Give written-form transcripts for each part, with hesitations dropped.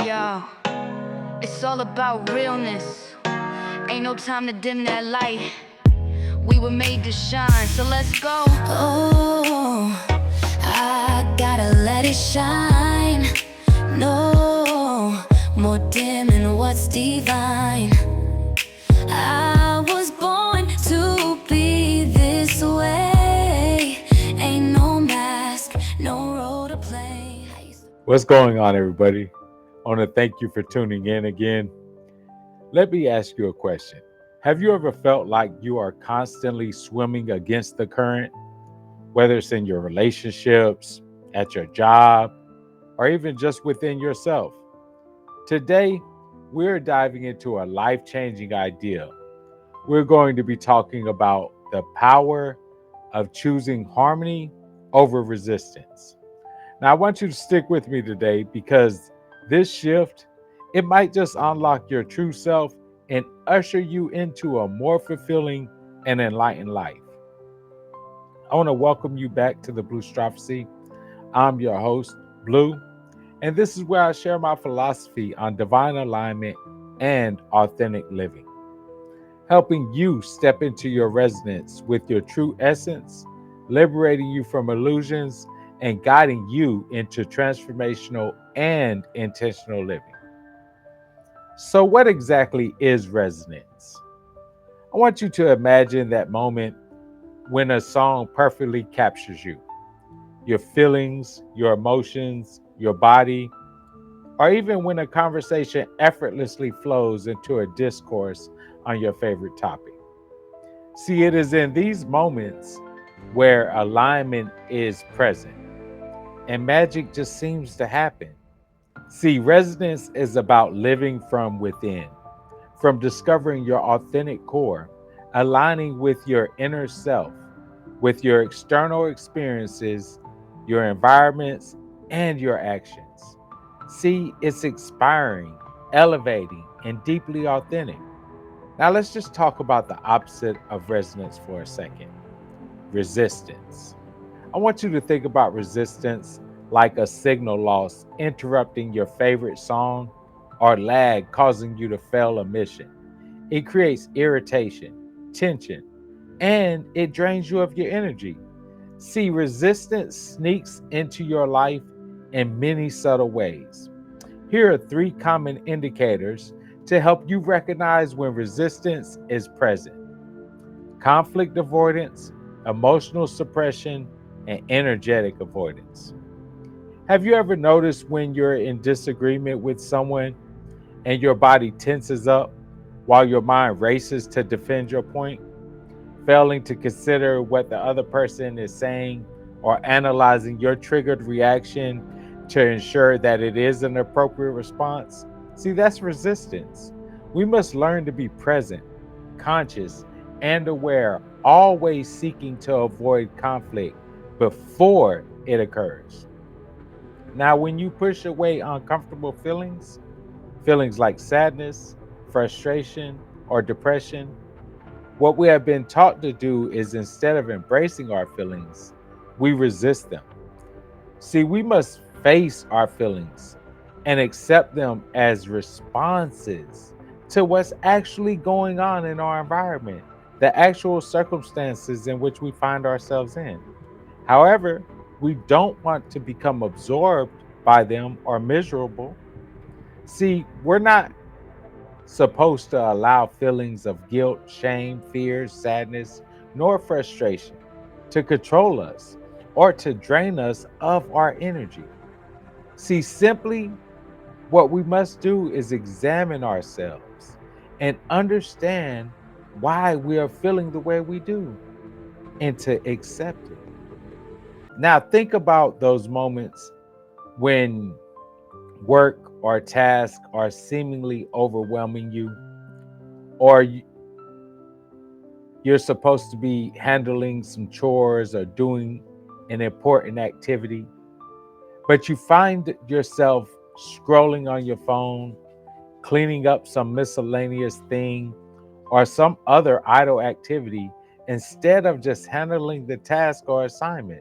Yo, it's all about realness. Ain't no time to dim that light. We were made to shine, so let's go. Oh, I gotta let it shine. No more dimming what's divine. I was born to be this way. Ain't no mask, no role to play. What's going on, everybody? I want to thank you for tuning in again. Let me ask you a question. Have you ever felt like you are constantly swimming against the current, whether it's in your relationships, at your job, or even just within yourself? Today, we're diving into a life-changing idea. We're going to be talking about the power of choosing harmony over resistance. Now, I want you to stick with me today because this shift, it might just unlock your true self and usher you into a more fulfilling and enlightened life. I want to welcome you back to the Blustrophecy. I'm your host, Blue, and this is where I share my philosophy on divine alignment and authentic living, helping you step into your resonance with your true essence, liberating you from illusions, and guiding you into transformational and intentional living. So, what exactly is resonance? I want you to imagine that moment when a song perfectly captures you, your feelings, your emotions, your body, or even when a conversation effortlessly flows into a discourse on your favorite topic. See, it is in these moments where alignment is present and magic just seems to happen. See, resonance is about living from within, from discovering your authentic core, aligning with your inner self, with your external experiences, your environments, and your actions. See, it's inspiring, elevating, and deeply authentic. Now, let's just talk about the opposite of resonance for a second: resistance. I want you to think about resistance like a signal loss interrupting your favorite song or lag causing you to fail a mission. It creates irritation, tension, and it drains you of your energy. See, resistance sneaks into your life in many subtle ways. Here are 3 common indicators to help you recognize when resistance is present: conflict avoidance, emotional suppression, and energetic avoidance. Have you ever noticed when you're in disagreement with someone and your body tenses up while your mind races to defend your point, failing to consider what the other person is saying or analyzing your triggered reaction to ensure that it is an appropriate response? See, that's resistance. We must learn to be present, conscious, and aware, always seeking to avoid conflict before it occurs. Now, when you push away uncomfortable feelings, feelings like sadness, frustration, or depression, what we have been taught to do is, instead of embracing our feelings, we resist them. See, we must face our feelings and accept them as responses to what's actually going on in our environment, the actual circumstances in which we find ourselves in. However, we don't want to become absorbed by them or miserable. See, we're not supposed to allow feelings of guilt, shame, fear, sadness, nor frustration to control us or to drain us of our energy. See, simply what we must do is examine ourselves and understand why we are feeling the way we do and to accept it. Now, think about those moments when work or task are seemingly overwhelming you, or you're supposed to be handling some chores or doing an important activity, but you find yourself scrolling on your phone, cleaning up some miscellaneous thing, or some other idle activity instead of just handling the task or assignment.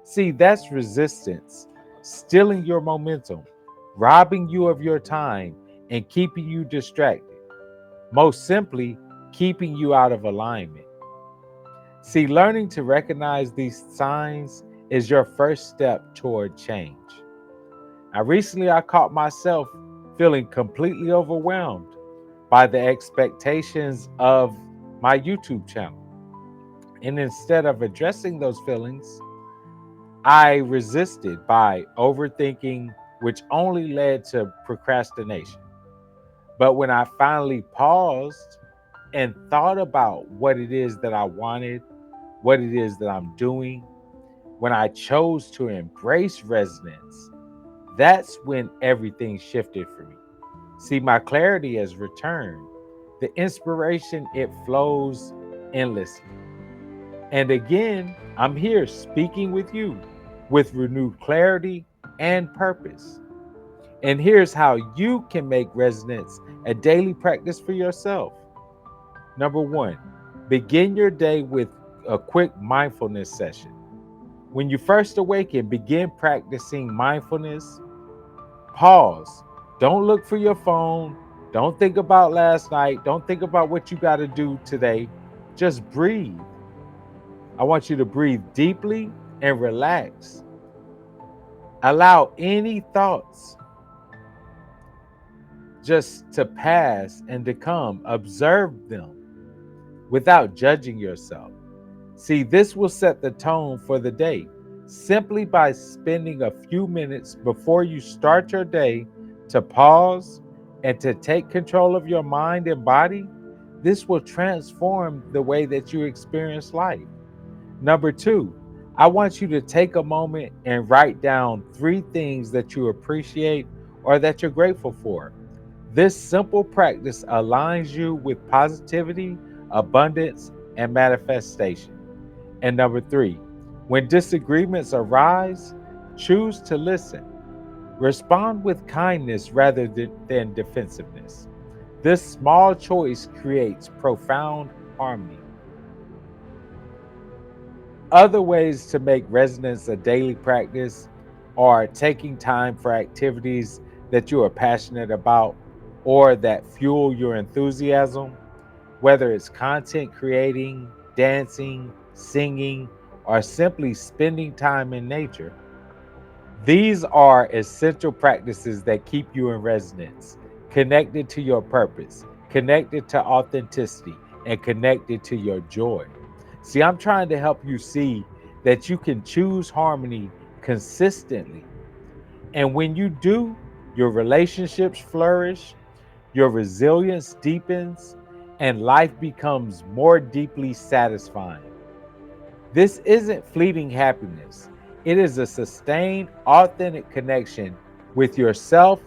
See, that's resistance, stealing your momentum, robbing you of your time and keeping you distracted. Most simply, keeping you out of alignment. See, learning to recognize these signs is your first step toward change. Now, recently I caught myself feeling completely overwhelmed by the expectations of my YouTube channel. And instead of addressing those feelings, I resisted by overthinking, which only led to procrastination. But when I finally paused and thought about what it is that I wanted, what it is that I'm doing, when I chose to embrace resonance, that's when everything shifted for me. See, my clarity has returned. The inspiration, it flows endlessly. And again, I'm here speaking with you with renewed clarity and purpose. And here's how you can make resonance a daily practice for yourself. Number one, begin your day with a quick mindfulness session. When you first awaken, begin practicing mindfulness. Pause. Don't look for your phone. Don't think about last night. Don't think about what you got to do today. Just breathe. I want you to breathe deeply and relax. Allow any thoughts just to pass and to come. Observe them without judging yourself. See, this will set the tone for the day. Simply by spending a few minutes before you start your day to pause and to take control of your mind and body, this will transform the way that you experience life. Number two, I want you to take a moment and write down 3 things that you appreciate or that you're grateful for. This simple practice aligns you with positivity, abundance, and manifestation. And number 3, when disagreements arise, choose to listen. Respond with kindness rather than defensiveness. This small choice creates profound harmony. Other ways to make resonance a daily practice are taking time for activities that you are passionate about or that fuel your enthusiasm, whether it's content creating, dancing, singing, or simply spending time in nature. These are essential practices that keep you in resonance, connected to your purpose, connected to authenticity, and connected to your joy. See, I'm trying to help you see that you can choose harmony consistently. And when you do, your relationships flourish, your resilience deepens, and life becomes more deeply satisfying. This isn't fleeting happiness. It is a sustained, authentic connection with yourself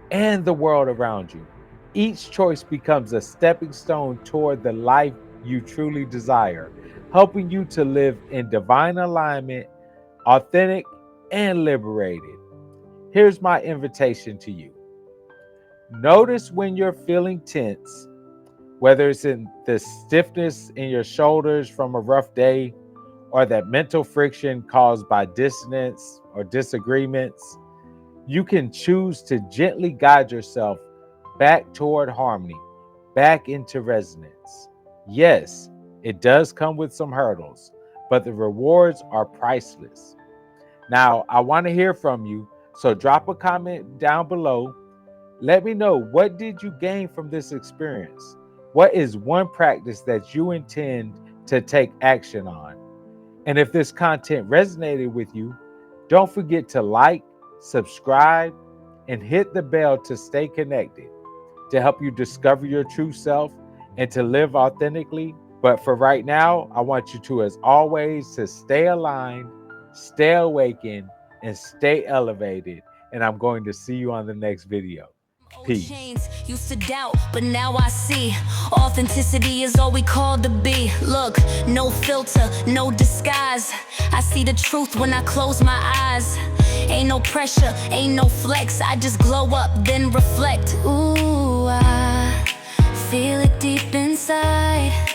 and the world around you. Each choice becomes a stepping stone toward the life you truly desire, helping you to live in divine alignment, authentic, and liberated. Here's my invitation to you. Notice when you're feeling tense, whether it's in the stiffness in your shoulders from a rough day, or that mental friction caused by dissonance or disagreements. You can choose to gently guide yourself back toward harmony, back into resonance. Yes, it does come with some hurdles, but the rewards are priceless. Now, I want to hear from you, so drop a comment down below. Let me know, what did you gain from this experience? What is one practice that you intend to take action on? And if this content resonated with you, don't forget to like, subscribe, and hit the bell to stay connected, to help you discover your true self and to live authentically. But for right now, I want you to, as always, to stay aligned, stay awakened, and stay elevated. And I'm going to see you on the next video. Peace. Chains used to doubt, but now I see authenticity is all we called to be. Look, no filter, no disguise. I see the truth when I close my eyes. Ain't no pressure, ain't no flex. I just glow up, then reflect. Ooh, I feel it deep inside.